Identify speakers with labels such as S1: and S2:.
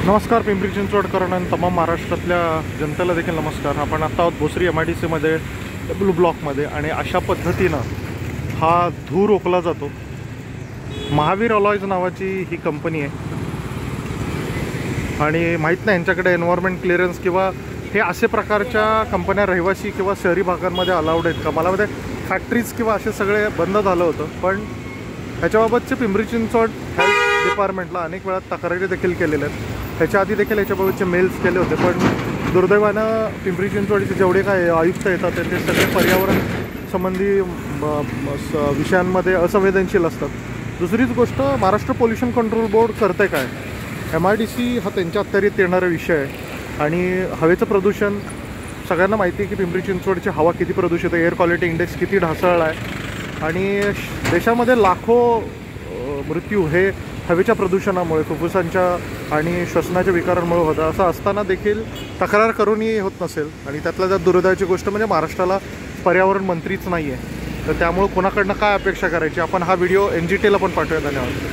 S1: नमस्कार. पिंपरी चिंचवडकरांना आणि तमाम महाराष्ट्रातल्या जनतेला देखील नमस्कार. आपण आत्ता आहोत भोसरी MIDCमध्ये ब्लू ब्लॉकमध्ये आणि अशा पद्धतीनं हा धूर रोखला जातो. महावीर अलॉयज नावाची ही कंपनी आहे आणि माहीत नाही यांच्याकडे एन्व्हायरमेंट क्लिअरन्स किंवा हे असे प्रकारच्या कंपन्या रहिवासी किंवा शहरी भागांमध्ये अलाउड आहेत का. मला फॅक्टरीज किंवा असे सगळे बंद झालं होतं, पण ह्याच्याबाबतचे पिंपरी चिंचवड हेल्थ डिपार्टमेंटला अनेक वेळा तक्रारी देखील केलेल्या आहेत. ह्याच्या आधी देखील याच्याबाबतचे मेल्स केले होते, पण दुर्दैवानं पिंपरी चिंचवडचे जेवढे काय आयुक्त येतात ते सगळे पर्यावरण संबंधी विषयांमध्ये असंवेदनशील असतात. दुसरीच गोष्ट, महाराष्ट्र पोल्युशन कंट्रोल बोर्ड करते काय. MIDC हा त्यांच्या अखत्यारीत येणारा विषय आहे आणि हवेचं प्रदूषण सगळ्यांना माहिती आहे की पिंपरी चिंचवडची हवा किती प्रदूषित आहे, एअर क्वालिटी इंडेक्स किती ढासळला आहे आणि देशामध्ये लाखो मृत्यू हे हवेच्या प्रदूषणामुळे, फुफ्फुसांच्या आणि श्वसनाच्या विकारांमुळे होतं. असं असताना देखील तक्रार करूनही होत नसेल आणि त्यातल्या त्यात दुर्दैवाची गोष्ट म्हणजे महाराष्ट्राला पर्यावरण मंत्रीच नाही आहे. तर त्यामुळे कोणाकडनं काय अपेक्षा करायची. आपण हा व्हिडिओ NGTला पण पाठवूया. धन्यवाद.